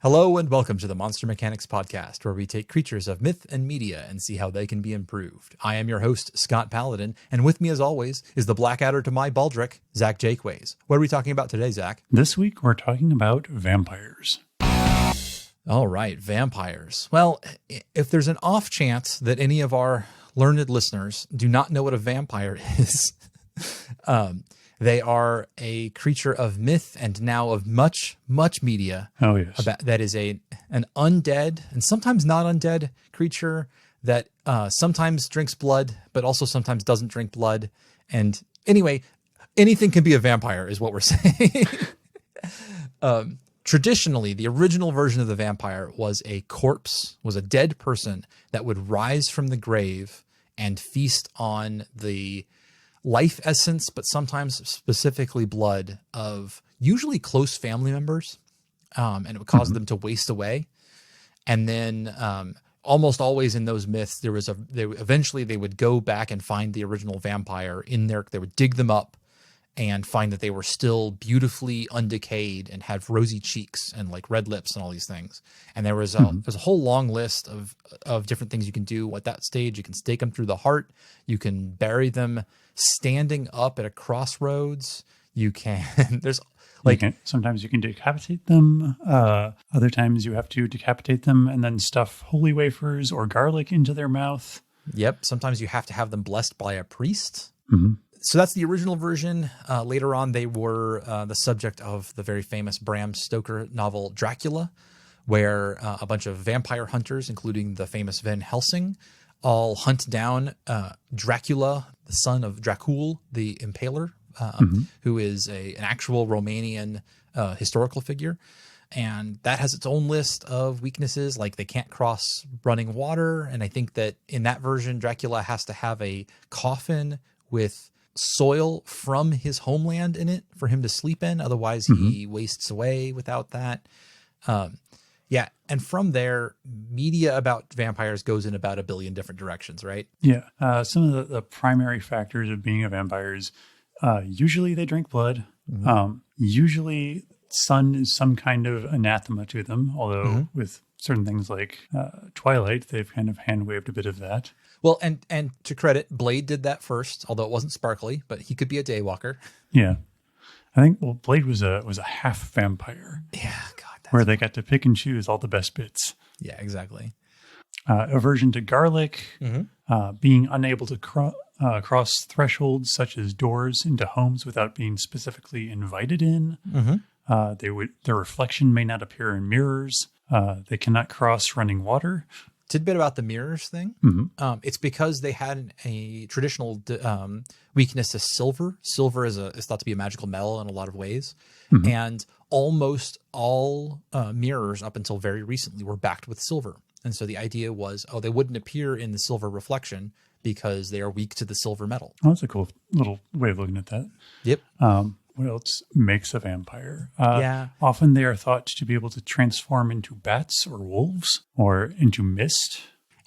Hello and welcome to the Monster Mechanics Podcast, where we take creatures of myth and media and see how they can be improved. I am your host, Scott Paladin, and with me as always is the Blackadder to my Baldric, Zach Jaquays. What are we talking about today, Zach? This week we're talking about vampires. All right, vampires. Well, if there's an off chance that any of our learned listeners do not know what a vampire is, they are a creature of myth and now of much media. Oh, yes. That is an undead and sometimes not undead creature that sometimes drinks blood, but also sometimes doesn't drink blood. And anyway, anything can be a vampire is what we're saying. Traditionally, the original version of the vampire was a corpse, was a dead person that would rise from the grave and feast on the life essence, but sometimes specifically blood of usually close family members. And it would cause them to waste away. And then almost always in those myths, eventually they would go back and find the original vampire in there. They would dig them up and find that they were still beautifully undecayed and had rosy cheeks and like red lips and all these things. And there's a whole long list of different things you can do at that stage. You can stake them through the heart. You can bury them standing up at a crossroads. You can, sometimes you can decapitate them. Other times you have to decapitate them and then stuff holy wafers or garlic into their mouth. Yep. Sometimes you have to have them blessed by a priest. Mm-hmm. So that's the original version. Later on, they were the subject of the very famous Bram Stoker novel Dracula, where a bunch of vampire hunters, including the famous Van Helsing, all hunt down Dracula, the son of Dracul, the Impaler, who is an actual Romanian historical figure. And that has its own list of weaknesses, like they can't cross running water. And I think that in that version, Dracula has to have a coffin with soil from his homeland in it for him to sleep in. Otherwise, he wastes away without that. Yeah. And from there, media about vampires goes in about 1 billion different directions, right? Yeah. Some of the primary factors of being a vampire is usually they drink blood. Usually sun is some kind of anathema to them, although with certain things like Twilight, they've kind of hand-waved a bit of that. Well, and to credit, Blade did that first, although it wasn't sparkly, but he could be a daywalker. Yeah. I think, Blade was a half vampire. Yeah, God. Where they got to pick and choose all the best bits. Yeah, exactly. Aversion to garlic, being unable to cross thresholds such as doors into homes without being specifically invited in. Their reflection may not appear in mirrors. They cannot cross running water. Tidbit about the mirrors thing. It's because they had a traditional weakness to silver. Silver is thought to be a magical metal in a lot of ways. And almost all mirrors up until very recently were backed with silver. And so the idea was, they wouldn't appear in the silver reflection because they are weak to the silver metal. Oh, that's a cool little way of looking at that. Yep. What else makes a vampire? Yeah. Often they are thought to be able to transform into bats or wolves or into mist.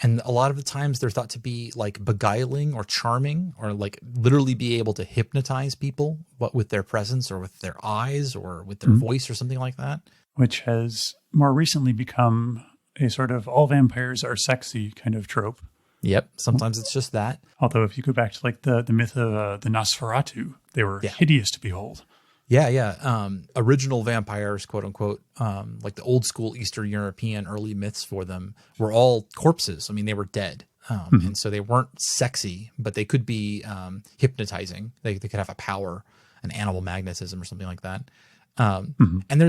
And a lot of the times they're thought to be like beguiling or charming or like literally be able to hypnotize people, but with their presence or with their eyes or with their voice or something like that. Which has more recently become a sort of all vampires are sexy kind of trope. Yep. Sometimes it's just that. Although if you go back to like the myth of the Nosferatu, they were hideous to behold. Yeah. Original vampires, quote unquote, like the old school Eastern European early myths for them were all corpses. I mean, they were dead. And so they weren't sexy, but they could be hypnotizing. They could have a power, an animal magnetism or something like that. And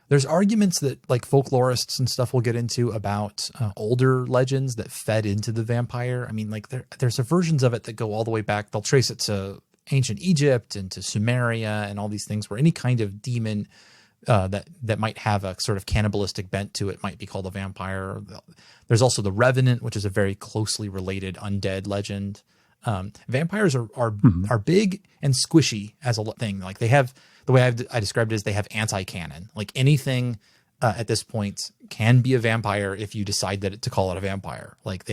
there's arguments that like folklorists and stuff will get into about older legends that fed into the vampire. I mean, like there's versions of it that go all the way back. They'll trace it to ancient Egypt and to Sumeria and all these things where any kind of demon that might have a sort of cannibalistic bent to it might be called a vampire. There's also the Revenant, which is a very closely related undead legend. Vampires are big and squishy as a thing. Like they have, the way I described it is they have anti-canon. Like anything at this point can be a vampire if you decide to call it a vampire. Like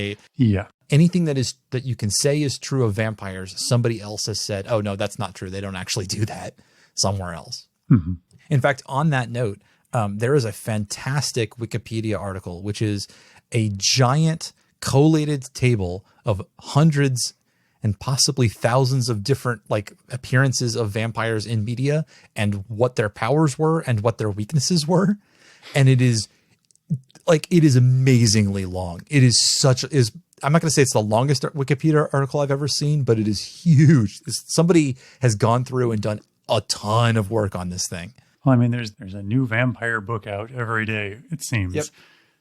anything that you can say is true of vampires, somebody else has said, oh no, that's not true. They don't actually do that somewhere else. In fact, on that note, there is a fantastic Wikipedia article, which is a giant collated table of hundreds and possibly thousands of different like appearances of vampires in media and what their powers were and what their weaknesses were. And it is amazingly long. It is I'm not going to say it's the longest Wikipedia article I've ever seen, but it is huge. Somebody has gone through and done a ton of work on this thing. Well, I mean, there's a new vampire book out every day, it seems. Yep.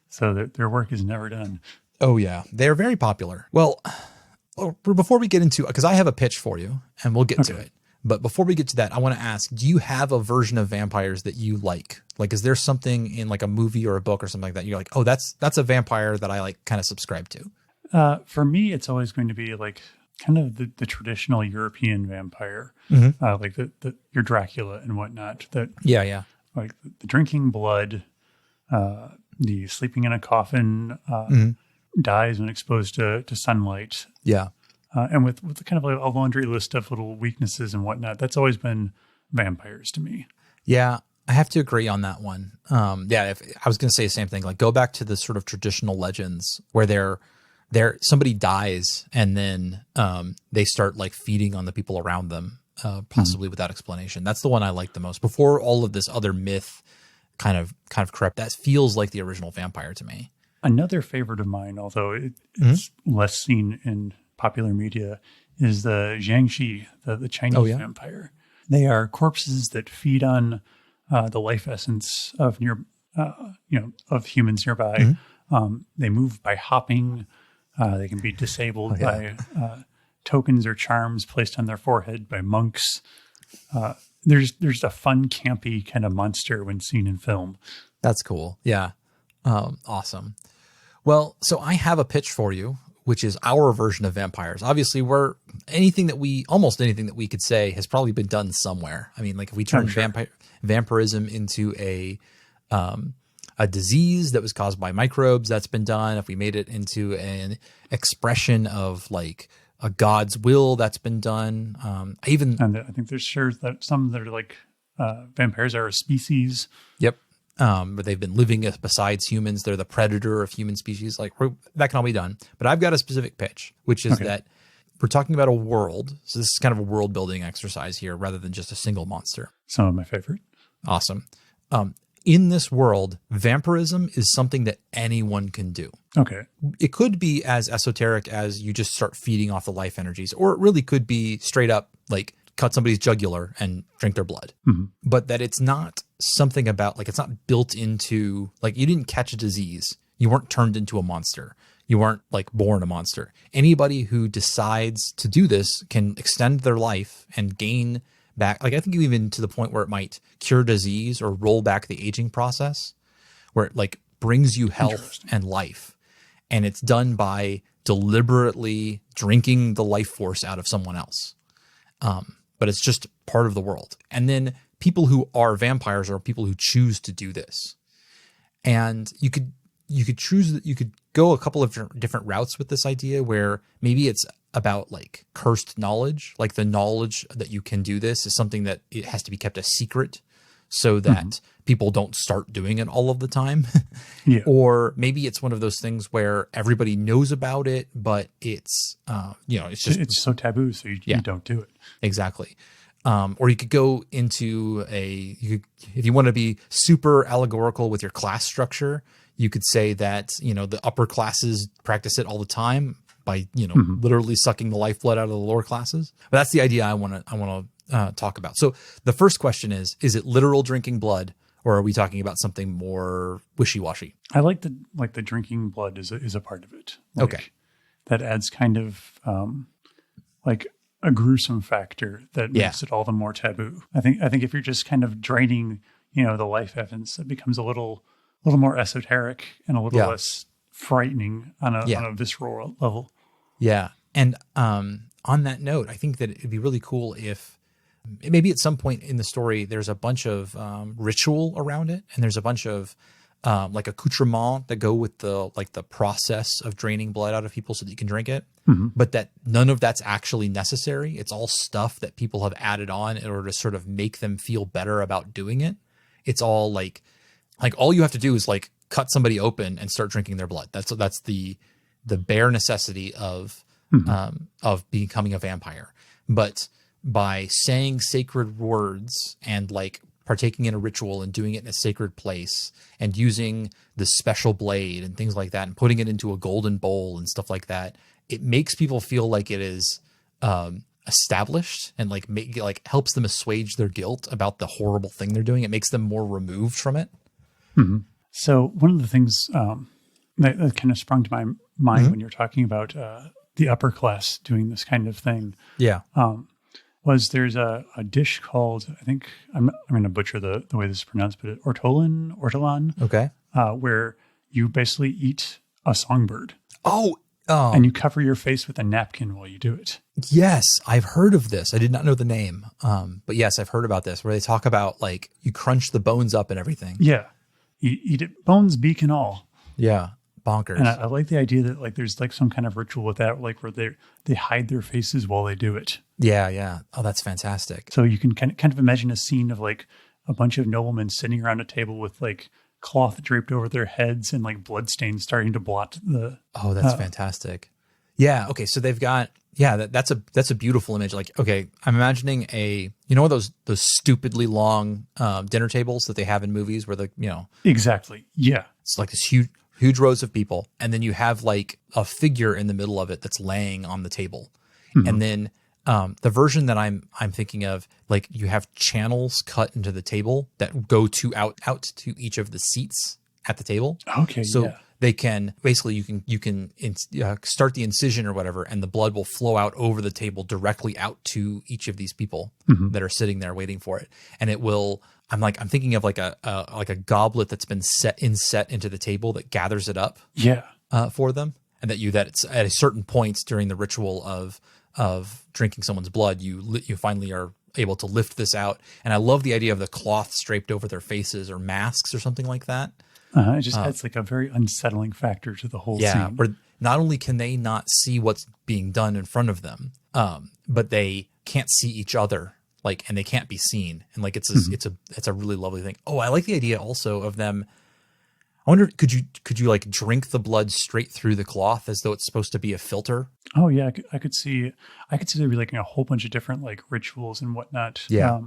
So their work is never done. Oh, yeah. They're very popular. Well, before we get into, because I have a pitch for you and we'll get to it. But before we get to that, I want to ask, do you have a version of vampires that you like? Like, is there something in like a movie or a book or something like that you're like, oh, that's a vampire that I like kind of subscribe to? For me, it's always going to be like kind of the traditional European vampire, like your Dracula and whatnot. Yeah. Like the drinking blood, the sleeping in a coffin, dies when exposed to sunlight. Yeah. And with kind of like a laundry list of little weaknesses and whatnot, that's always been vampires to me. Yeah, I have to agree on that one. If I was going to say the same thing, like go back to the sort of traditional legends where somebody dies and then they start like feeding on the people around them, possibly without explanation. That's the one I like the most. Before all of this other myth kind of crept, that feels like the original vampire to me. Another favorite of mine, although it's less seen in popular media, is the Jiangxi, the Chinese vampire. They are corpses that feed on the life essence of of humans nearby. They move by hopping. They can be disabled by tokens or charms placed on their forehead by monks. There's a fun, campy kind of monster when seen in film. That's cool. Yeah. Awesome. Well, so I have a pitch for you, which is our version of vampires. Obviously, almost anything that we could say has probably been done somewhere. I mean, like if we turn vampirism into a disease that was caused by microbes, that's been done. If we made it into an expression of like a god's will, that's been done. And I think there's that some that are like vampires are a species. Yep. But they've been living besides humans. They're the predator of human species. Like that can all be done. But I've got a specific pitch, which is that we're talking about a world. So this is kind of a world building exercise here rather than just a single monster. Some of my favorite. Awesome. In this world, vampirism is something that anyone can do. Okay. It could be as esoteric as you just start feeding off the life energies, or it really could be straight up like cut somebody's jugular and drink their blood. But that it's not something about like, it's not built into, like you didn't catch a disease. You weren't turned into a monster. You weren't like born a monster. Anybody who decides to do this can extend their life and gain back. Like I think even to the point where it might cure disease or roll back the aging process, where it like brings you health and life. And it's done by deliberately drinking the life force out of someone else. But it's just part of the world. And then people who are vampires are people who choose to do this. And you could go a couple of different routes with this idea, where maybe it's about like cursed knowledge, like the knowledge that you can do this is something that it has to be kept a secret so that people don't start doing it all of the time. Or maybe it's one of those things where everybody knows about it, but it's, it's so taboo. So you don't do it. Exactly. Or you could go into if you want to be super allegorical with your class structure, you could say that, the upper classes practice it all the time by, literally sucking the lifeblood out of the lower classes. But that's the idea I want to talk about. So the first question is it literal drinking blood, or are we talking about something more wishy-washy? I like the drinking blood is a part of it. Okay. That adds kind of like a gruesome factor that makes it all the more taboo. I think if you're just kind of draining, the life essence, it becomes a little more esoteric and a little less frightening on a visceral level. Yeah. And on that note, I think that it'd be really cool if maybe at some point in the story, there's a bunch of ritual around it, and there's a bunch of like accoutrements that go with the process of draining blood out of people so that you can drink it, but that none of that's actually necessary. It's all stuff that people have added on in order to sort of make them feel better about doing it. It's all like Like all you have to do is like cut somebody open and start drinking their blood. That's the bare necessity of becoming a vampire. But by saying sacred words and like partaking in a ritual and doing it in a sacred place and using the special blade and things like that and putting it into a golden bowl and stuff like that, it makes people feel like it is established and like helps them assuage their guilt about the horrible thing they're doing. It makes them more removed from it. Mm-hmm. So one of the things that kind of sprung to my mind when you're talking about the upper class doing this kind of thing, was there's a dish called, I think I'm going to butcher the way this is pronounced, but ortolan. Okay. Where you basically eat a songbird. Oh. And you cover your face with a napkin while you do it. Yes, I've heard of this. I did not know the name. But yes, I've heard about this where they talk about like you crunch the bones up and everything. Yeah. You eat it, bones, beak, and all. Yeah. Bonkers. And I like the idea that like there's like some kind of ritual with that, like where they hide their faces while they do it. Yeah, yeah. Oh, that's fantastic. So you can kind of imagine a scene of like a bunch of noblemen sitting around a table with like cloth draped over their heads and like bloodstains starting to blot the. Oh, that's fantastic. Yeah. Okay. So they've got, that's a beautiful image. Like, okay, I'm imagining those stupidly long dinner tables that they have in movies where Exactly. Yeah. It's like this huge rows of people. And then you have like a figure in the middle of it that's laying on the table. Mm-hmm. And then the version that I'm thinking of, like you have channels cut into the table that go out to each of the seats at the table. Okay. So they can basically you can start the incision or whatever, and the blood will flow out over the table directly out to each of these people that are sitting there waiting for it. And it will. I'm thinking of like a goblet that's been set into the table that gathers it up. Yeah. For them, and that it's at a certain point during the ritual of drinking someone's blood, you finally are able to lift this out. And I love the idea of the cloth draped over their faces or masks or something like that. It just adds like a very unsettling factor to the whole scene. Where not only can they not see what's being done in front of them, but they can't see each other, and they can't be seen. And like it's a really lovely thing. Oh, I like the idea also of them. I wonder, could you like drink the blood straight through the cloth as though it's supposed to be a filter? Oh yeah, I could see there be like a whole bunch of different like rituals and whatnot. Yeah.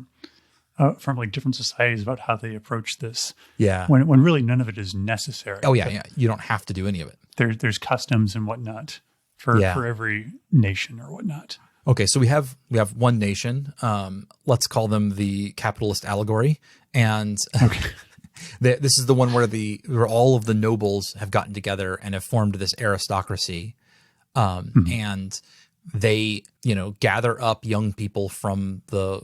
From like different societies about how they approach this. Yeah. When really none of it is necessary. Oh yeah, yeah. You don't have to do any of it. There's customs and whatnot for every nation or whatnot. Okay, so we have one nation. Let's call them the capitalist allegory, and this is the one where all of the nobles have gotten together and have formed this aristocracy, and they gather up young people from the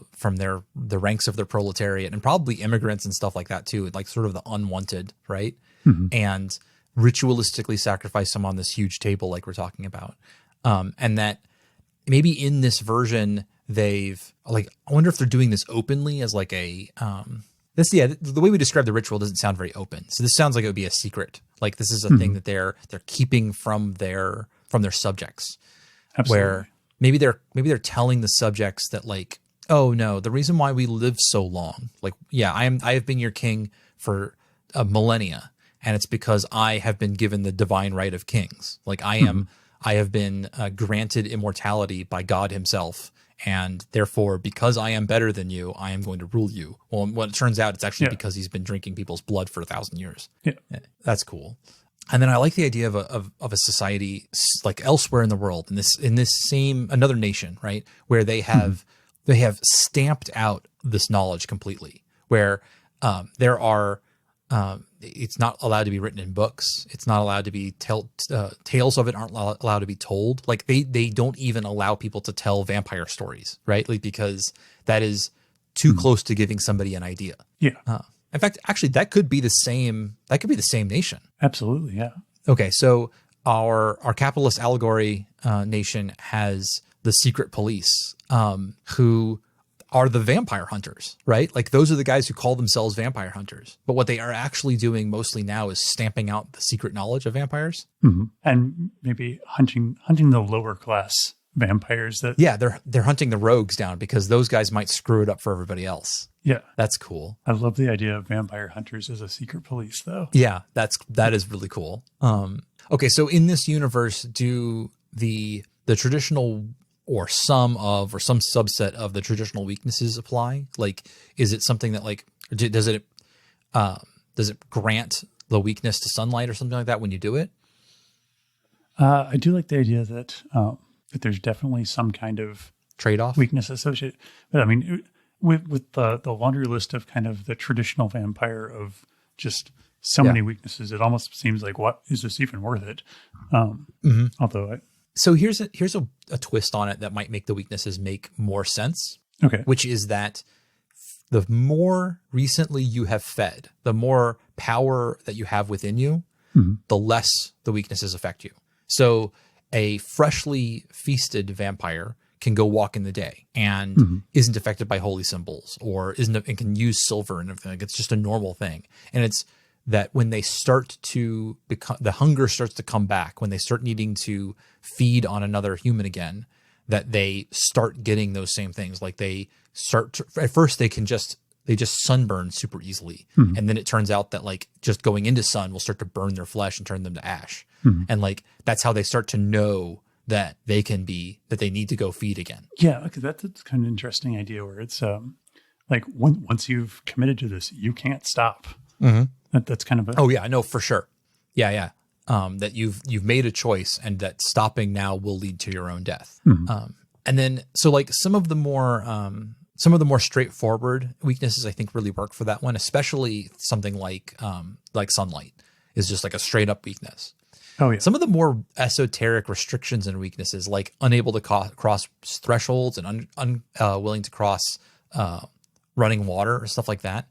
ranks of their proletariat and probably immigrants and stuff like that too, like sort of the unwanted, right? And ritualistically sacrifice them on this huge table like we're talking about, and that maybe in this version they've I wonder if they're doing this openly as like a the way we describe the ritual doesn't sound very open, so this sounds like it would be a secret, like this is a thing that they're keeping from their subjects. Absolutely. Where maybe they're telling the subjects that like, oh no, the reason why we live so long, I have been your king for millennia, and it's because I have been given the divine right of kings. Like I have been granted immortality by God himself, and therefore because I am better than you, I am going to rule you. Well, when it turns out it's actually because he's been drinking people's blood for 1,000 years. Yeah, that's cool. And then I like the idea of a society like elsewhere in the world, in this same another nation, right, where they have stamped out this knowledge completely, where there are it's not allowed to be written in books, it's not allowed to be tales of it aren't allowed to be told. Like they don't even allow people to tell vampire stories, right? Like because that is too close to giving somebody an idea. Yeah. In fact, actually, that could be the same nation. Absolutely, yeah. Okay, so our capitalist allegory nation has the secret police, who are the vampire hunters, right? Like those are the guys who call themselves vampire hunters. But what they are actually doing mostly now is stamping out the secret knowledge of vampires. And maybe hunting the lower class vampires that. Yeah, they're hunting the rogues down because those guys might screw it up for everybody else. Yeah. That's cool. I love the idea of vampire hunters as a secret police, though. Yeah, that is really cool. Okay, so in this universe, do the traditional or some subset of the traditional weaknesses apply? Like, is it something that like does it grant the weakness to sunlight or something like that when you do it? I do like the idea that there's definitely some kind of Trade-off? weakness associated. But I mean, with the laundry list of kind of the traditional vampire of just so many weaknesses, it almost seems like, what is this even worth it? Although so here's a twist on it that might make the weaknesses make more sense. Okay. Which is that the more recently you have fed, the more power that you have within you, the less the weaknesses affect you. So a freshly feasted vampire can go walk in the day and isn't affected by holy symbols and can use silver and everything. Like, it's just a normal thing. And it's that when they start to become, the hunger starts to come back, when they start needing to feed on another human again, that they start getting those same things. Like they start to, at first they just sunburn super easily. And then it turns out that like just going into sun will start to burn their flesh and turn them to ash. And like, that's how they start to know that they need to go feed again. Yeah. Okay. That's kind of an interesting idea where it's like once you've committed to this, you can't stop. That's kind of Oh yeah, I know for sure. Yeah. That you've made a choice and that stopping now will lead to your own death. And then, so like some of the more straightforward weaknesses I think really work for that one, especially something like sunlight is just like a straight up weakness. Oh yeah. Some of the more esoteric restrictions and weaknesses, like unable to cross thresholds and unwilling to cross running water or stuff like that,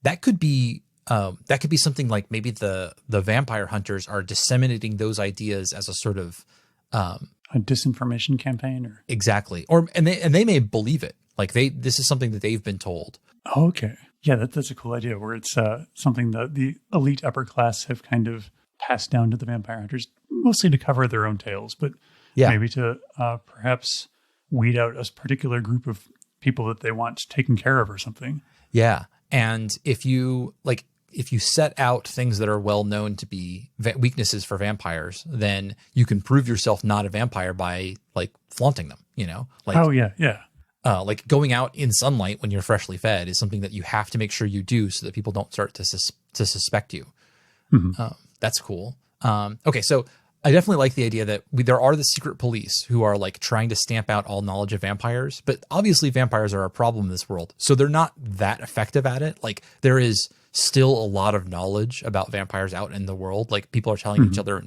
that could be something like maybe the vampire hunters are disseminating those ideas as a sort of a disinformation campaign, or exactly, and they may believe it. Like this is something that they've been told. Oh, okay. Yeah, that's a cool idea where it's something that the elite upper class have kind of passed down to the vampire hunters, mostly to cover their own tails, but maybe to perhaps weed out a particular group of people that they want taken care of or something. Yeah. And if you set out things that are well known to be weaknesses for vampires, then you can prove yourself not a vampire by like flaunting them, like, oh yeah. Like going out in sunlight when you're freshly fed is something that you have to make sure you do so that people don't start to suspect you. That's cool. Okay. So I definitely like the idea that there are the secret police who are like trying to stamp out all knowledge of vampires, but obviously vampires are a problem in this world. So they're not that effective at it. Like there is still a lot of knowledge about vampires out in the world. Like people are telling each other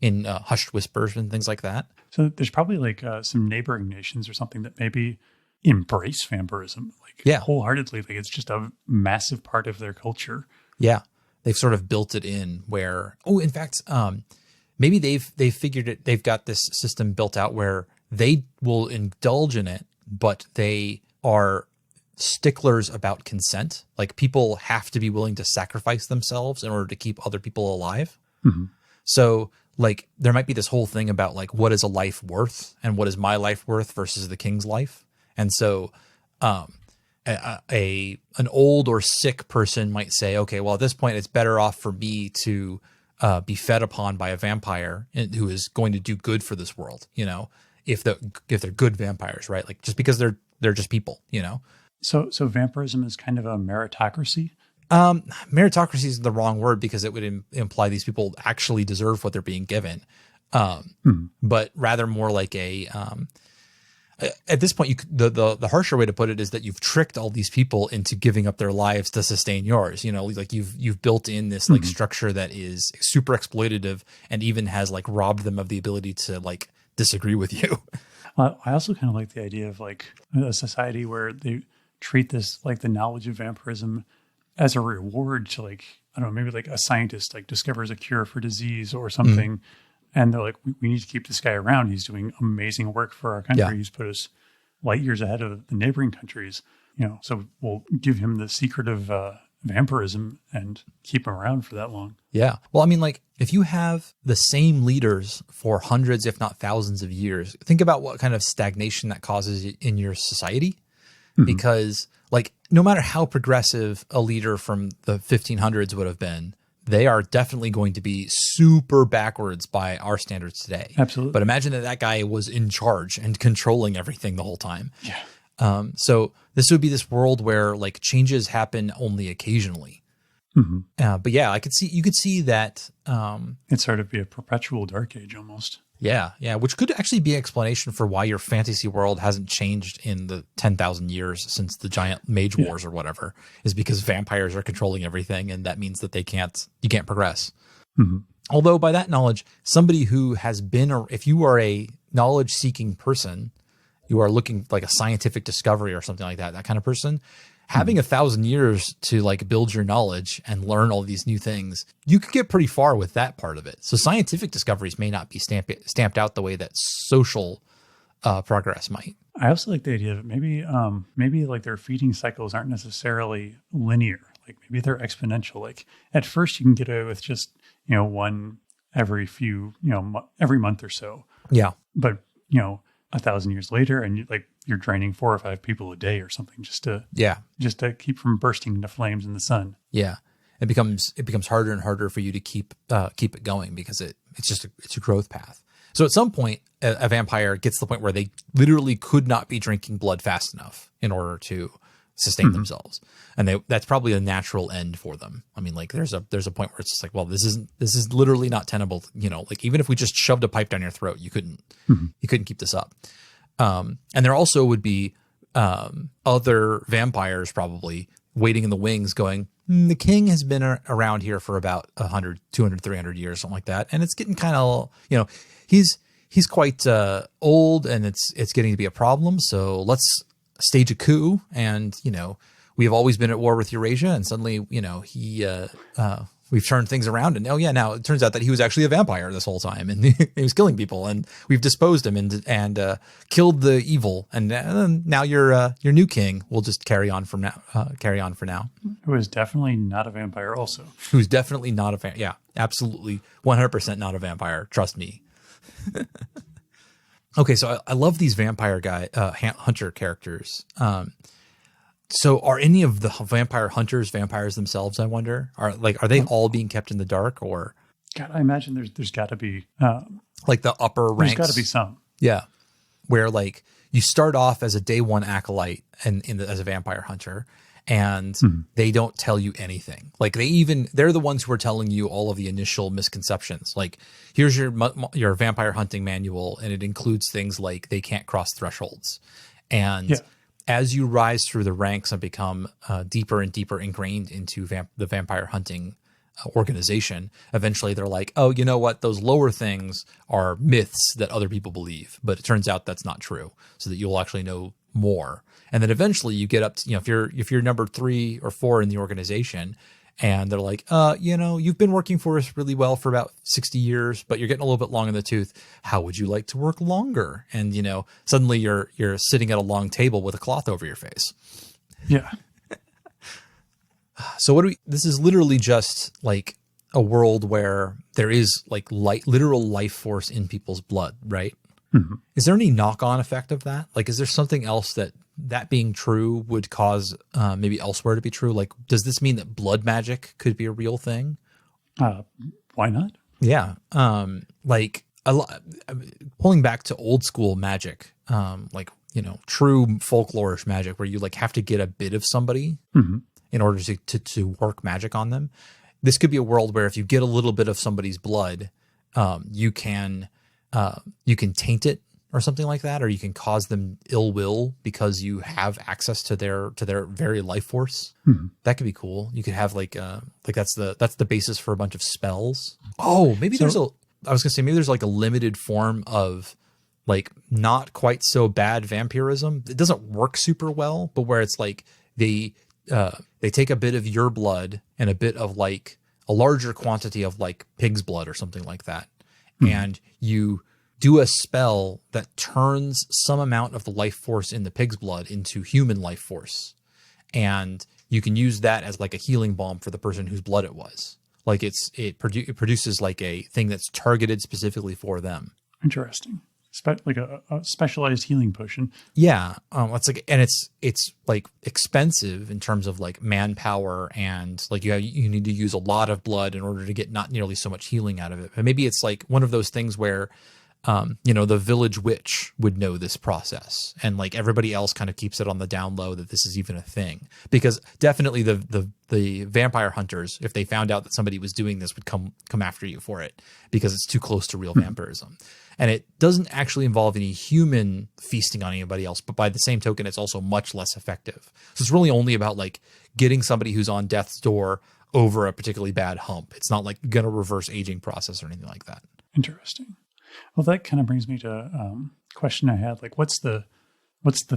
in hushed whispers and things like that. So there's probably like some neighboring nations or something that maybe embrace vampirism like wholeheartely. Like it's just a massive part of their culture. Yeah. They've sort of built it in where, in fact, maybe they've figured it. They've got this system built out where they will indulge in it, but they are sticklers about consent. Like people have to be willing to sacrifice themselves in order to keep other people alive. So like there might be this whole thing about like, what is a life worth and what is my life worth versus the king's life. And so, an old or sick person might say, okay, well, at this point, it's better off for me to be fed upon by a vampire who is going to do good for this world, if they're good vampires, right? Like just because they're just people, So vampirism is kind of a meritocracy. Meritocracy is the wrong word because it would imply these people actually deserve what they're being given. But rather more like at this point, the harsher way to put it is that you've tricked all these people into giving up their lives to sustain yours. Like you've built in this like structure that is super exploitative and even has like robbed them of the ability to like disagree with you. I also kind of like the idea of like a society where they treat this like the knowledge of vampirism as a reward to like, I don't know, maybe like a scientist like discovers a cure for disease or something. And they're like, we need to keep this guy around. He's doing amazing work for our country. He's put us light years ahead of the neighboring countries, so we'll give him the secret of vampirism and keep them around for that long. Yeah. Well, I mean, like, if you have the same leaders for hundreds, if not thousands of years, think about what kind of stagnation that causes in your society. Because, like, no matter how progressive a leader from the 1500s would have been, they are definitely going to be super backwards by our standards today. Absolutely. But imagine that guy was in charge and controlling everything the whole time. Yeah. So this would be this world where, like, changes happen only occasionally. But yeah, you could see that. It'd sort of be a perpetual dark age almost. Yeah. Which could actually be an explanation for why your fantasy world hasn't changed in the 10,000 years since the giant mage wars or whatever, is because vampires are controlling everything. And that means that you can't progress. Although by that knowledge, somebody who has been, if you are a knowledge seeking person, you are looking like a scientific discovery or something like that, that kind of person, having 1,000 years to like build your knowledge and learn all these new things, you could get pretty far with that part of it. So scientific discoveries may not be stamped out the way that social progress might. I also like the idea that maybe like their feeding cycles aren't necessarily linear. Like maybe they're exponential. Like at first you can get away with just, one every every month or so. Yeah. But, 1,000 years later, and you're draining 4 or 5 people a day or something just to keep from bursting into flames in the sun. Yeah. It becomes harder and harder for you to keep it going because it's a growth path. So at some point, a vampire gets to the point where they literally could not be drinking blood fast enough in order to sustain themselves, and that's probably a natural end for them. I mean, like there's a point where it's just like, well, this is literally not tenable. Like even if we just shoved a pipe down your throat, you couldn't keep this up. And there also would be other vampires probably waiting in the wings going, the king has been around here for about 100, 200, 300 years, something like that. And it's getting kind of, he's quite old and it's getting to be a problem. So let's stage a coup. And, we've always been at war with Eurasia. And suddenly, we've turned things around. And now it turns out that he was actually a vampire this whole time. And he was killing people. And we've disposed him and killed the evil. And now your new king will just carry on for now. Who is definitely not a vampire also. Who's definitely not a vampire. Yeah, absolutely. 100% not a vampire. Trust me. Okay, so I love these vampire hunter characters. So are any of the vampire hunters vampires themselves, I wonder? Are they all being kept in the dark, or? God, I imagine there's got to be like the upper ranks. There's got to be some. Yeah, where like you start off as a day one acolyte and as a vampire hunter, and they don't tell you anything. Like they're the ones who are telling you all of the initial misconceptions. Like here's your vampire hunting manual, and it includes things like they can't cross thresholds, and as you rise through the ranks and become deeper and deeper ingrained into the vampire hunting organization, eventually they're like, oh, you know what? Those lower things are myths that other people believe, but it turns out that's not true, so that you'll actually know more. And then eventually you get up to, if you're number 3 or 4 in the organization, and they're like, you've been working for us really well for about 60 years, but you're getting a little bit long in the tooth. How would you like to work longer? And, suddenly you're sitting at a long table with a cloth over your face. Yeah. So this is literally just like a world where there is like literal life force in people's blood, right? Is there any knock-on effect of that? Like, is there something else that being true would cause maybe elsewhere to be true? Like, does this mean that blood magic could be a real thing? Why not? Yeah. Pulling back to old school magic, true folklorish magic where you like have to get a bit of somebody in order to work magic on them. This could be a world where if you get a little bit of somebody's blood, you can taint it or something like that, or you can cause them ill will because you have access to their very life force. That could be cool. You could have that's the basis for a bunch of spells. Oh, maybe there's like a limited form of like not quite so bad vampirism. It doesn't work super well, but where it's like they take a bit of your blood and a bit of like a larger quantity of like pig's blood or something like that. And you do a spell that turns some amount of the life force in the pig's blood into human life force. And you can use that as like a healing balm for the person whose blood it was. Like it produces like a thing that's targeted specifically for them. Interesting. Like a specialized healing potion. Yeah. It's like, and it's like expensive in terms of like manpower, and like you need to use a lot of blood in order to get not nearly so much healing out of it. But maybe it's like one of those things where, the village witch would know this process, and like everybody else kind of keeps it on the down low that this is even a thing, because definitely the vampire hunters, if they found out that somebody was doing this, would come after you for it, because it's too close to real vampirism. And it doesn't actually involve any human feasting on anybody else, but by the same token, it's also much less effective. So it's really only about like getting somebody who's on death's door over a particularly bad hump. It's not like going to reverse aging process or anything like that. Interesting. Well, that kind of brings me to a question I had. Like, what's the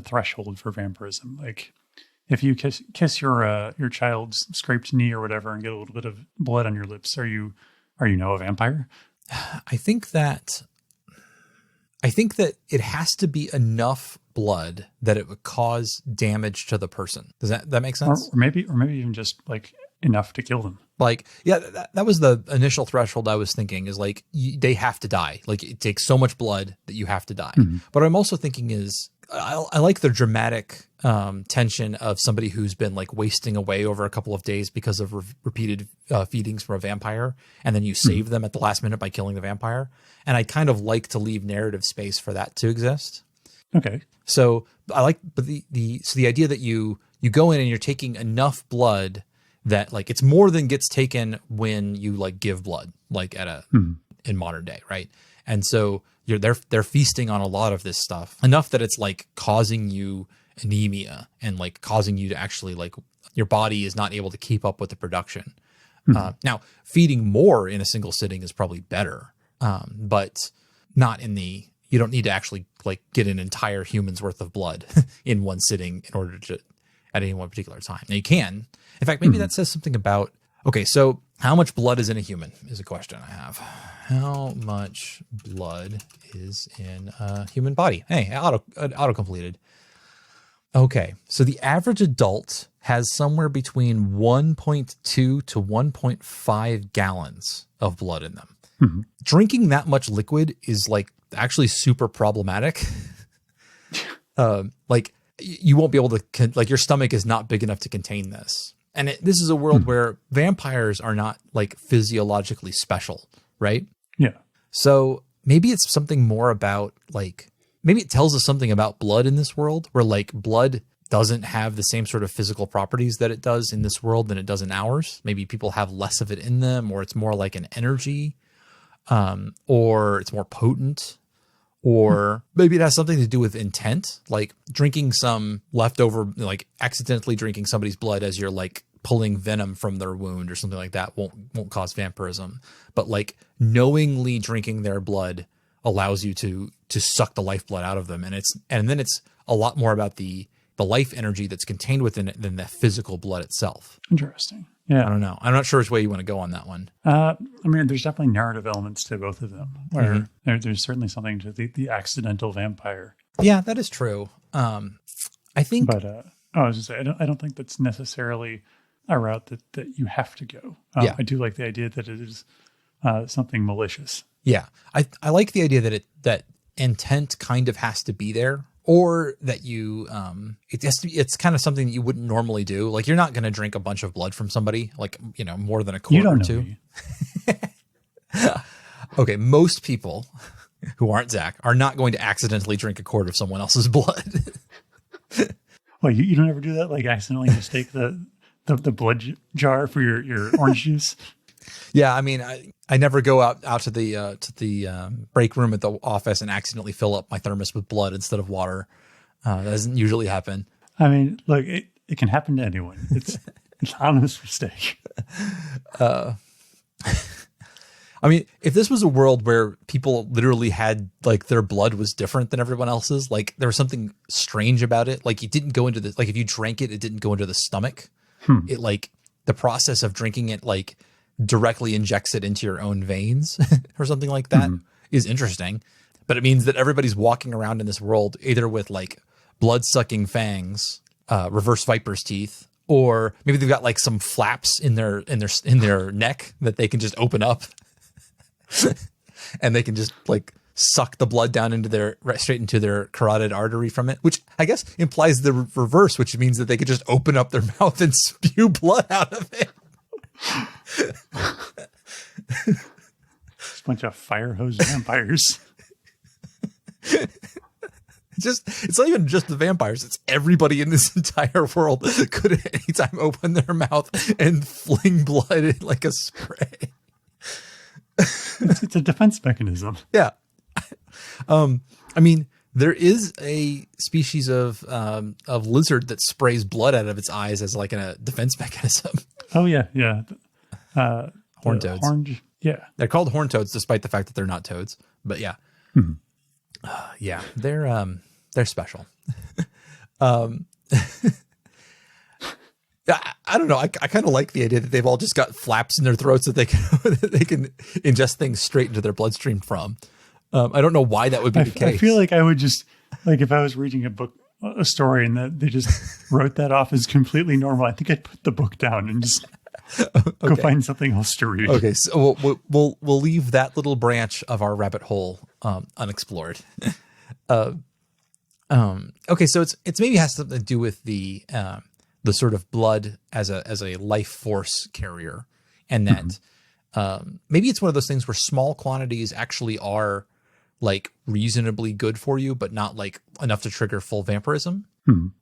threshold for vampirism? Like, if you kiss your child's scraped knee or whatever and get a little bit of blood on your lips, are you now a vampire? I think that it has to be enough blood that it would cause damage to the person. Does that make sense? Or maybe even just like enough to kill them. Like, yeah, that was the initial threshold I was thinking, is like they have to die. Like it takes so much blood that you have to die. Mm-hmm. But I'm also thinking is I like the dramatic tension of somebody who's been like wasting away over a couple of days because of repeated feedings from a vampire, and then you save them at the last minute by killing the vampire. And I kind of like to leave narrative space for that to exist. Okay. So I like, but the idea that you go in and you're taking enough blood that like it's more than gets taken when you like give blood, like in modern day, right? And so they're feasting on a lot of this stuff, enough that it's like causing you anemia and like causing you to actually like your body is not able to keep up with the production. Now, feeding more in a single sitting is probably better, but not you don't need to actually like get an entire human's worth of blood in one sitting in order to at any one particular time. Now you can. In fact, maybe that says something about, okay, so how much blood is in a human is a question I have. How much blood is in a human body? Hey, auto completed. Okay, so the average adult has somewhere between 1.2 to 1.5 gallons of blood in them. Mm-hmm. Drinking that much liquid is like actually super problematic. Like you won't be able to, like your stomach is not big enough to contain this. And this is a world where vampires are not like physiologically special, right? Yeah. So maybe it's something more about like, maybe it tells us something about blood in this world, where like blood doesn't have the same sort of physical properties that it does in this world than it does in ours. Maybe people have less of it in them, or it's more like an energy, or it's more potent, or maybe it has something to do with intent, like drinking some leftover, like accidentally drinking somebody's blood as you're like pulling venom from their wound or something like that won't cause vampirism. But like knowingly drinking their blood allows you to suck the lifeblood out of them. And then it's a lot more about the life energy that's contained within it than the physical blood itself. Interesting. Yeah. I don't know. I'm not sure which way you want to go on that one. I mean, there's definitely narrative elements to both of them, where there's certainly something to the accidental vampire. Yeah, that is true. I think, but I was just saying, I don't think that's necessarily a route that you have to go. Yeah. I do like the idea that it is something malicious. Yeah, I like the idea that intent kind of has to be there, or that you it's kind of something that you wouldn't normally do. Like you're not going to drink a bunch of blood from somebody, like more than a quart or two. Okay, most people who aren't Zach are not going to accidentally drink a quart of someone else's blood. Well, you don't ever do that? Like accidentally mistake the blood jar for your orange juice? Yeah, I mean, I never go out to the break room at the office and accidentally fill up my thermos with blood instead of water. That doesn't usually happen. I mean, look, it can happen to anyone. It's an honest mistake. I mean, if this was a world where people literally had like their blood was different than everyone else's, like there was something strange about it. Like it didn't go into the, like if you drank it, it didn't go into the stomach. It like the process of drinking it, like directly injects it into your own veins or something like that is interesting. But it means that everybody's walking around in this world either with like blood sucking fangs, reverse viper's teeth, Or maybe they've got like some flaps in their neck that they can just open up, and they can just like suck the blood down into straight into their carotid artery from it, which I guess implies the reverse, which means that they could just open up their mouth and spew blood out of it. It's a bunch of fire hose vampires. It's not even just the vampires. It's everybody in this entire world could at any time open their mouth and fling blood in like a spray. It's a defense mechanism. Yeah. I mean, there is a species of lizard that sprays blood out of its eyes as like a defense mechanism. Oh yeah. Yeah. Horn toads. Yeah. They're called horn toads despite the fact that they're not toads, but yeah. Mm-hmm. Yeah, they're special. I don't know. I kind of like the idea that they've all just got flaps in their throats that they can ingest things straight into their bloodstream from. I don't know why that would be the case. I feel like I would just like if I was reading a story and that they just wrote that off as completely normal. I think I'd put the book down and just go find something else to read. Okay, so we'll leave that little branch of our rabbit hole unexplored. Okay, so it's maybe has something to do with the sort of blood as a life force carrier, and that maybe it's one of those things where small quantities actually are like reasonably good for you, but not like enough to trigger full vampirism.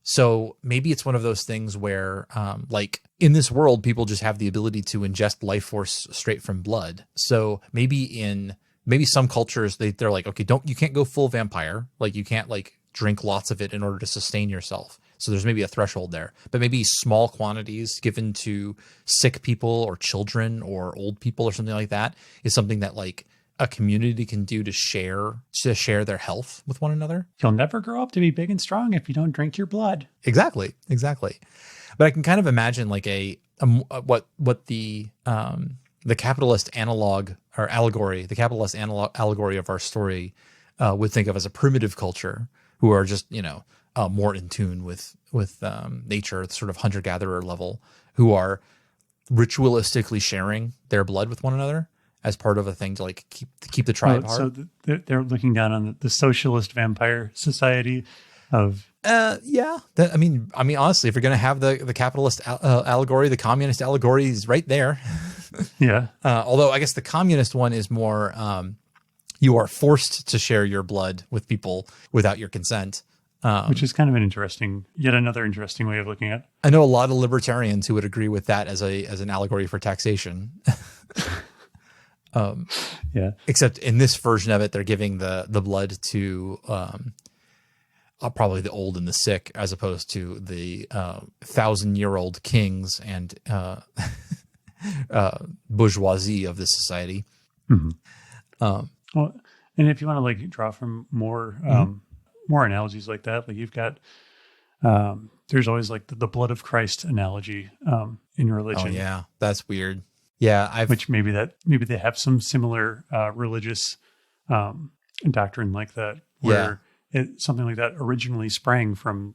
So maybe it's one of those things where like in this world, people just have the ability to ingest life force straight from blood. So maybe some cultures, they're like, okay, you can't go full vampire. Like you can't like drink lots of it in order to sustain yourself. So there's maybe a threshold there, but maybe small quantities given to sick people or children or old people or something like that is something that like a community can do to share their health with one another. You'll never grow up to be big and strong if you don't drink your blood. Exactly. But I can kind of imagine like what the capitalist analog or allegory, the capitalist allegory of our story would think of as a primitive culture who are just, more in tune with nature, sort of hunter-gatherer level, who are ritualistically sharing their blood with one another as part of a thing to like keep the tribe hard. So they're looking down on the socialist vampire society of. Yeah. I mean, honestly, if you're going to have the capitalist allegory, the communist allegory is right there. Yeah. Although I guess the communist one is more, you are forced to share your blood with people without your consent. Which is kind of yet another interesting way of looking at it. I know a lot of libertarians who would agree with that as an allegory for taxation. Yeah. Except in this version of it, they're giving the blood to probably the old and the sick, as opposed to the 1,000-year-old kings and bourgeoisie of this society. Mm-hmm. Well, and if you want to like draw from more analogies like that, like you've got there's always like the blood of Christ analogy in religion. Oh yeah, that's weird. Yeah, which maybe they have some similar religious doctrine like that, where something like that originally sprang from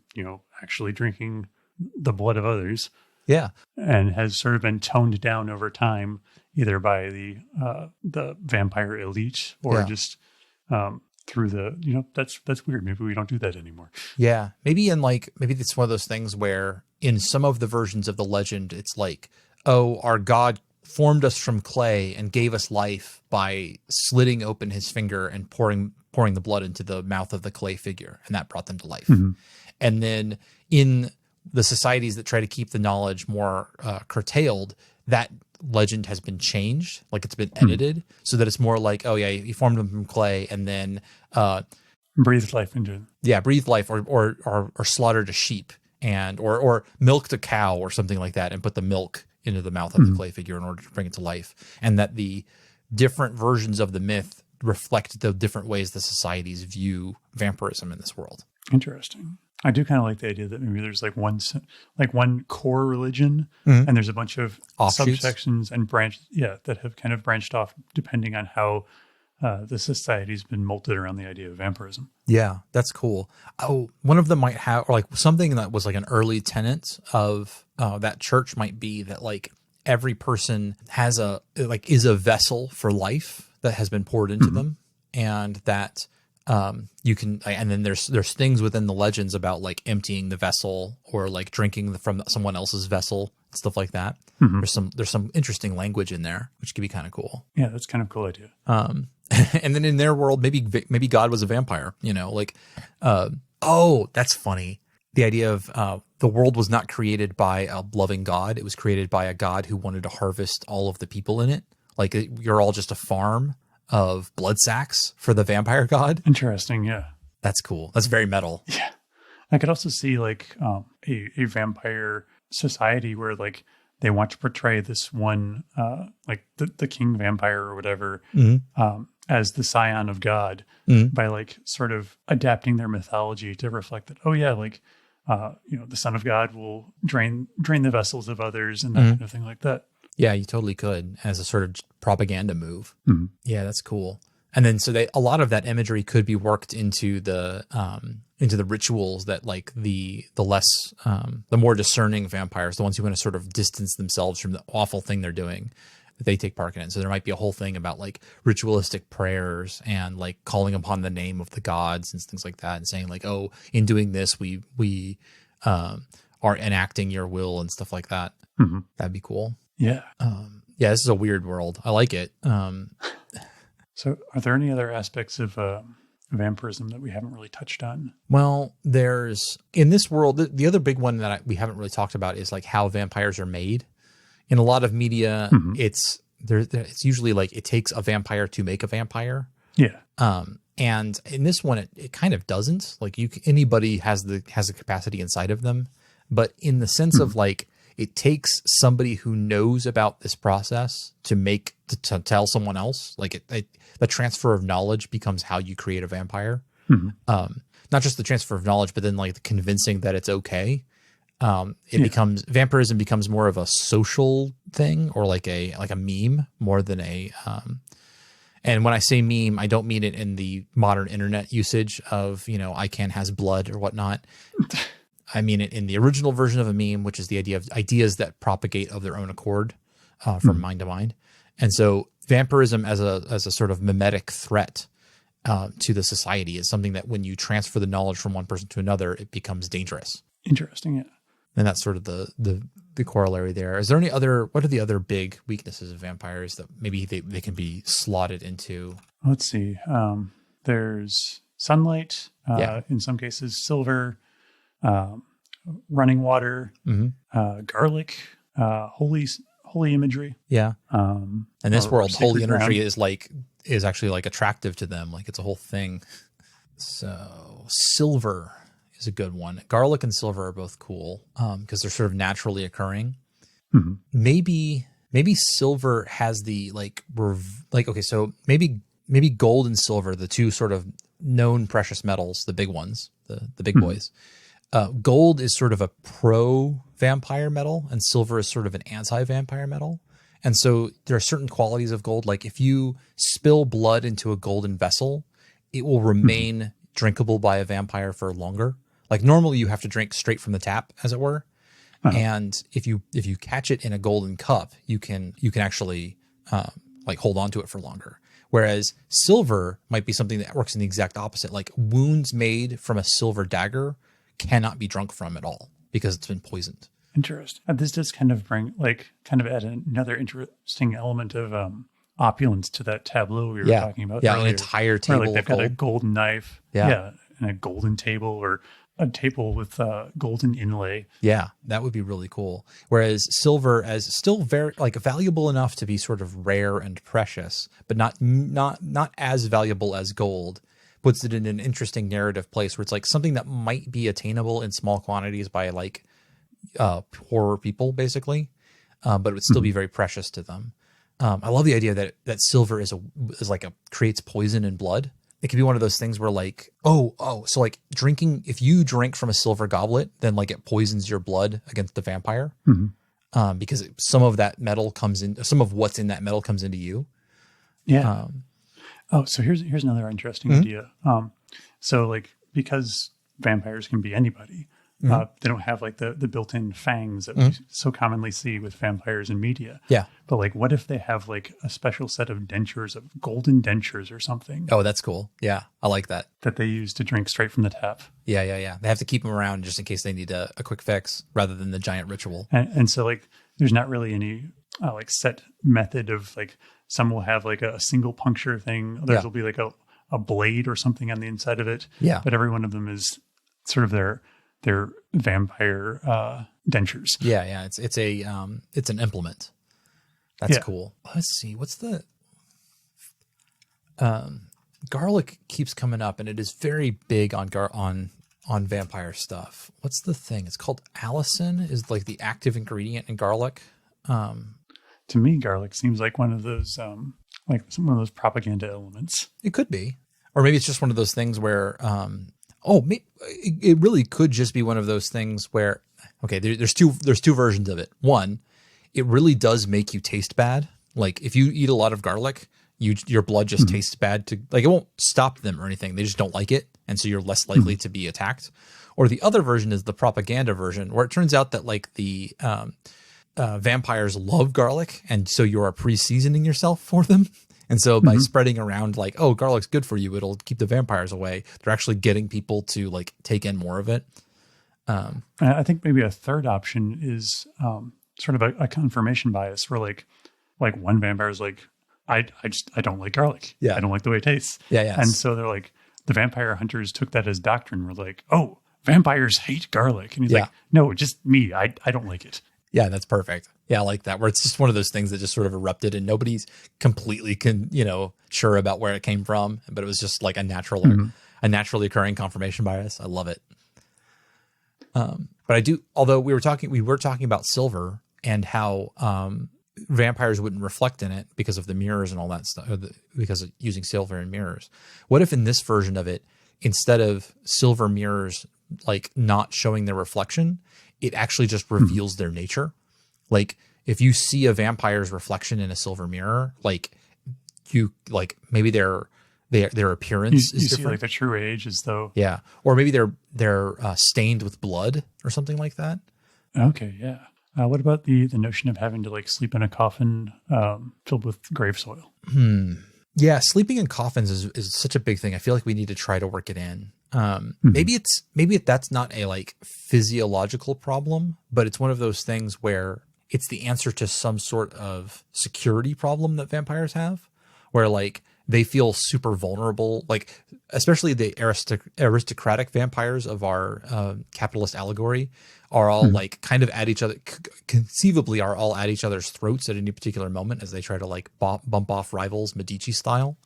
actually drinking the blood of others. Yeah, and has sort of been toned down over time, either by the vampire elite or just through the that's weird. Maybe we don't do that anymore. Yeah, maybe it's one of those things where in some of the versions of the legend, it's like, oh, our God formed us from clay and gave us life by slitting open his finger and pouring the blood into the mouth of the clay figure, and that brought them to life. Mm-hmm. And then in the societies that try to keep the knowledge more curtailed, that legend has been changed, like it's been edited, so that it's more like, oh yeah, he formed them from clay and then breathed life into it. Yeah, breathed life or slaughtered a sheep and or milked a cow or something like that and put the milk into the mouth of the clay figure in order to bring it to life. And that the different versions of the myth reflect the different ways the societies view vampirism in this world. Interesting. I do kind of like the idea that maybe there's like one core religion, and there's a bunch of offshoots, subsections and that have kind of branched off depending on how the society's been molded around the idea of vampirism. Yeah, that's cool. Oh, one of them might have, or like something that was like an early tenet of that church might be that like every person has is a vessel for life that has been poured into them, and that you can, and then there's things within the legends about like emptying the vessel or like drinking from someone else's vessel, stuff like that. There's some interesting language in there, which could be kind of cool. Yeah, that's kind of a cool idea. And then in their world, maybe God was a vampire, like, oh, that's funny. The idea of the world was not created by a loving God. It was created by a God who wanted to harvest all of the people in it. Like you're all just a farm of blood sacks for the vampire god. Interesting. Yeah. That's cool. That's very metal. Yeah. I could also see like a vampire society where like they want to portray this one, like the king vampire or whatever, as the scion of God by like sort of adapting their mythology to reflect that, oh yeah, like, the son of God will drain the vessels of others and that kind of thing like that. Yeah, you totally could as a sort of propaganda move. Yeah, that's cool. And then a lot of that imagery could be worked into the rituals that like the more discerning vampires, the ones who want to sort of distance themselves from the awful thing they're doing, that they take part in. So there might be a whole thing about like ritualistic prayers and like calling upon the name of the gods and things like that, and saying like, oh, in doing this we are enacting your will and stuff like that. That'd be cool. Yeah. Yeah, this is a weird world. I like it. So are there any other aspects of vampirism that we haven't really touched on? Well, there's in this world, the other big one that we haven't really talked about is like how vampires are made. In a lot of media, it's usually like it takes a vampire to make a vampire. Yeah. And in this one, it kind of doesn't. Like anybody has the capacity inside of them, but in the sense of like, it takes somebody who knows about this process to tell someone else. Like the transfer of knowledge becomes how you create a vampire. Not just the transfer of knowledge, but then like the convincing that it's okay. Vampirism becomes more of a social thing, or like a meme more than a. And when I say meme, I don't mean it in the modern internet usage of ICANN has blood or whatnot. I mean it in the original version of a meme, which is the idea of ideas that propagate of their own accord from mind to mind. And so vampirism as a sort of mimetic threat to the society is something that when you transfer the knowledge from one person to another, it becomes dangerous. Interesting. Yeah. And that's sort of the corollary there. Is there what are the other big weaknesses of vampires that maybe they can be slotted into? Let's see. There's sunlight, in some cases, silver, running water, garlic, holy imagery. Yeah. In this world, holy imagery is actually like attractive to them. Like it's a whole thing. So silver is a good one. Garlic and silver are both cool because they're sort of naturally occurring. Maybe silver has the okay, so maybe gold and silver, the two sort of known precious metals, the big ones, the big boys. Gold is sort of a pro-vampire metal, and silver is sort of an anti-vampire metal. And so there are certain qualities of gold. Like if you spill blood into a golden vessel, it will remain drinkable by a vampire for longer. Like normally you have to drink straight from the tap, as it were. And if you catch it in a golden cup, you can actually hold on to it for longer. Whereas silver might be something that works in the exact opposite. Like wounds made from a silver dagger cannot be drunk from at all because it's been poisoned. Interesting. This does kind of add another interesting element of opulence to that tableau we were talking about. Yeah, earlier, an entire table where, they've got a golden knife. Yeah, and a golden table, or a table with golden inlay. Yeah, that would be really cool. Whereas silver, as still very valuable enough to be sort of rare and precious, but not as valuable as gold, puts it in an interesting narrative place where it's like something that might be attainable in small quantities by poorer people, basically, but it would still be very precious to them. I love the idea that silver creates poison in blood. It could be one of those things where so like drinking, if you drink from a silver goblet, then like it poisons your blood against the vampire, because some of that metal some of what's in that metal comes into you. Yeah. Oh, so here's another interesting idea. So like because vampires can be anybody, they don't have like the built-in fangs that we so commonly see with vampires in media. Yeah. But like, what if they have like a special set of dentures, of golden dentures or something? Oh, that's cool. Yeah, I like that. That they use to drink straight from the tap. Yeah. They have to keep them around just in case they need a quick fix rather than the giant ritual. And so like, there's not really any like set method of like, some will have like a single puncture thing. Others will be like a blade or something on the inside of it. Yeah. But every one of them is sort of their vampire dentures. Yeah. It's an implement. That's cool. Let's see. What's the garlic keeps coming up, and it is very big on vampire stuff. What's the thing? It's called allicin, is like the active ingredient in garlic. To me, garlic seems like one of those like some of those propaganda elements. It could be, or maybe it's just one of those things where it really could just be one of those things where, okay, there's two versions of it. One, it really does make you taste bad. Like if you eat a lot of garlic, your blood just tastes bad it won't stop them or anything. They just don't like it. And so you're less likely to be attacked. Or the other version is the propaganda version, where it turns out that like the vampires love garlic. And so you are pre-seasoning yourself for them. And so by spreading around like, oh, garlic's good for you, it'll keep the vampires away, they're actually getting people to like take in more of it. I think maybe a third option is sort of a confirmation bias where like one vampire is like, I don't like garlic. Yeah. I don't like the way it tastes. Yeah. And so they're like, the vampire hunters took that as doctrine. We're like, oh, vampires hate garlic. And he's like, no, just me. I don't like it. Yeah, that's perfect. Yeah, I like that. Where it's just one of those things that just sort of erupted and nobody's completely sure about where it came from, but it was just like a naturally occurring confirmation bias. I love it. But I do, although we were talking about silver and how vampires wouldn't reflect in it because of the mirrors and all that stuff, because of using silver in mirrors. What if in this version of it, instead of silver mirrors like not showing their reflection, it actually just reveals their nature? Like if you see a vampire's reflection in a silver mirror, like you like maybe their appearance is you see different. like the true age as though or maybe they're stained with blood or something like that. Okay, yeah. What about the notion of having to like sleep in a coffin filled with grave soil? Yeah, sleeping in coffins is such a big thing. I feel like we need to try to work it in. Maybe that's not a like physiological problem, but it's one of those things where it's the answer to some sort of security problem that vampires have, where like they feel super vulnerable, like especially the aristocratic vampires of our capitalist allegory are all like kind of at each other, conceivably are all at each other's throats at any particular moment as they try to like bump off rivals Medici style.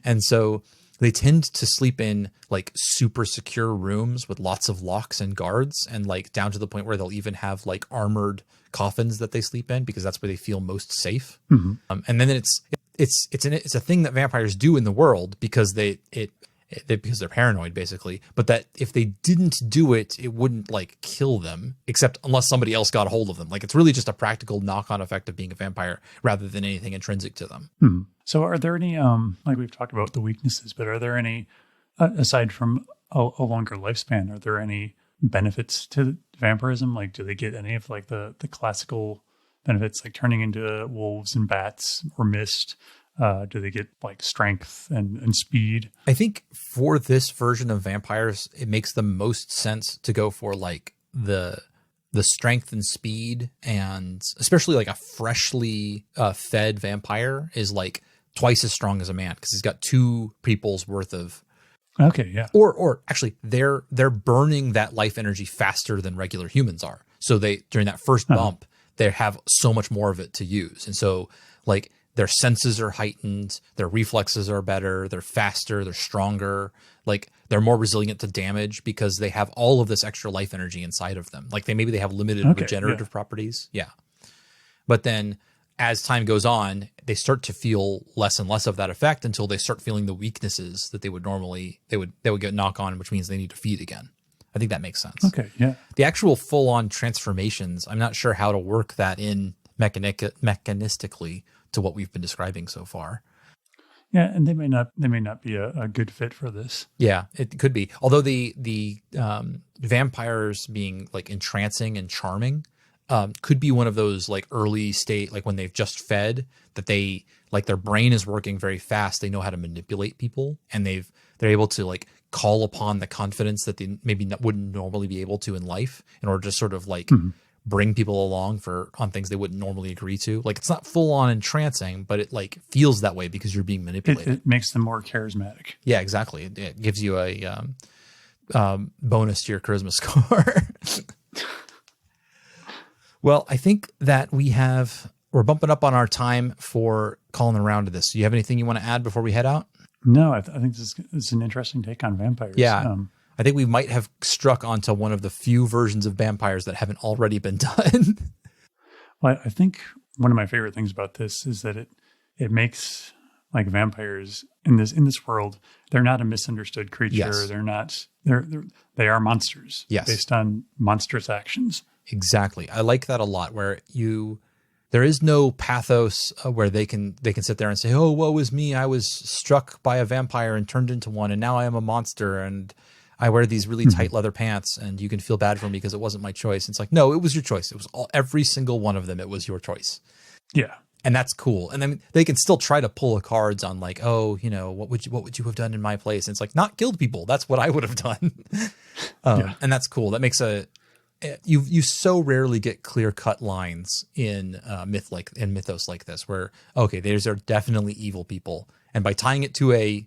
And so they tend to sleep in like super secure rooms with lots of locks and guards, and like down to the point where they'll even have like armored coffins that they sleep in because that's where they feel most safe. And then it's a thing that vampires do in the world because because they're paranoid basically, but that if they didn't do it, it wouldn't like kill them, except unless somebody else got a hold of them. Like it's really just a practical knock-on effect of being a vampire rather than anything intrinsic to them. So are there any, like we've talked about the weaknesses, but are there any, aside from a longer lifespan, are there any benefits to vampirism? Like, do they get any of like the classical benefits, like turning into wolves and bats or mist? Do they get like strength and speed? I think for this version of vampires, it makes the most sense to go for like the strength and speed, and especially like a freshly fed vampire is like twice as strong as a man because he's got 2 people's worth of. Okay, yeah. Or actually, they're burning that life energy faster than regular humans are. So they during that first bump, they have so much more of it to use, and so like their senses are heightened, their reflexes are better, they're faster, they're stronger, like they're more resilient to damage because they have all of this extra life energy inside of them. Like they have limited regenerative properties. Yeah. But then as time goes on, they start to feel less and less of that effect until they start feeling the weaknesses that they would get knock on, which means they need to feed again. I think that makes sense. Okay. Yeah. The actual full on transformations, I'm not sure how to work that in mechanistically to what we've been describing so far. Yeah, and they may not be a good fit for this. Yeah, it could be. Although the vampires being like entrancing and charming could be one of those like early state, like when they've just fed, that they like their brain is working very fast. They know how to manipulate people, and they're able to like call upon the confidence that they maybe wouldn't normally be able to in life in order to sort of like bring people along on things they wouldn't normally agree to. Like it's not full on entrancing, but it like feels that way because you're being manipulated. It makes them more charismatic. Yeah, exactly. It gives you a bonus to your charisma score. Well, I think that we're bumping up on our time for calling around to this. Do you have anything you want to add before we head out? No, I think this is an interesting take on vampires. Yeah. I think we might have struck onto one of the few versions of vampires that haven't already been done. Well, I think one of my favorite things about this is that it makes like vampires in this world, they're not a misunderstood creature. Yes. They are monsters. Yes. Based on monstrous actions. Exactly. I like that a lot, where there is no pathos where they can sit there and say, "Oh, woe is me! I was struck by a vampire and turned into one, and now I am a monster, and I wear these really tight leather pants, and you can feel bad for me because it wasn't my choice." It's like, no, it was your choice. It was every single one of them. It was your choice. Yeah, and that's cool. And then they can still try to pull cards on like, oh, what would you have done in my place? And it's like, not killed people. That's what I would have done. And that's cool. That makes you so rarely get clear cut lines in mythos like this, where okay, these are definitely evil people, and by tying it to an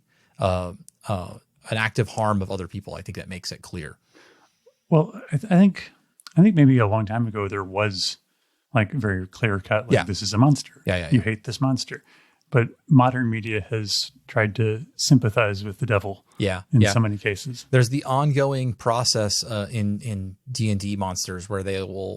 active harm of other people, I think that makes it clear. Well, I think maybe a long time ago there was like very clear cut, like this is a monster. You hate this monster. But modern media has tried to sympathize with the devil in so many cases. There's the ongoing process in D&D monsters where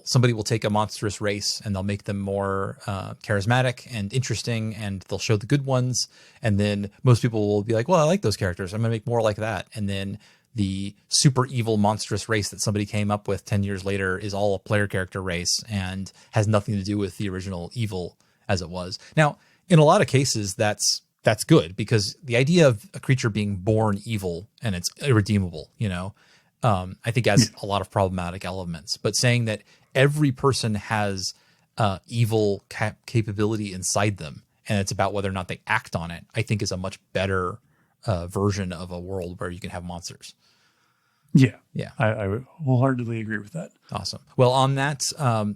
somebody will take a monstrous race and they'll make them more charismatic and interesting, and they'll show the good ones. And then most people will be like, well, I like those characters. I'm going to make more like that. And then the super evil monstrous race that somebody came up with 10 years later is all a player character race and has nothing to do with the original evil as it was. Now, in a lot of cases, that's good, because the idea of a creature being born evil and it's irredeemable, I think has a lot of problematic elements. But saying that every person has evil capability inside them, and it's about whether or not they act on it, I think is a much better version of a world where you can have monsters. Yeah. I would wholeheartedly agree with that. Awesome. Well, on that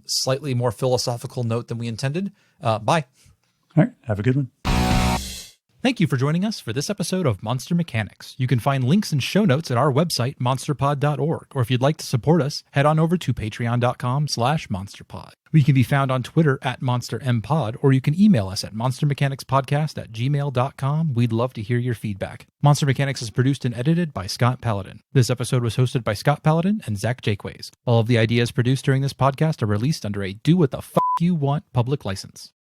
slightly more philosophical note than we intended, bye. All right. Have a good one. Thank you for joining us for this episode of Monster Mechanics. You can find links and show notes at our website, monsterpod.org. Or if you'd like to support us, head on over to patreon.com/monsterpod. We can be found on Twitter at monstermpod, or you can email us at monstermechanicspodcast@gmail.com. We'd love to hear your feedback. Monster Mechanics is produced and edited by Scott Paladin. This episode was hosted by Scott Paladin and Zach Jaquays. All of the ideas produced during this podcast are released under a do what the fuck you want public license.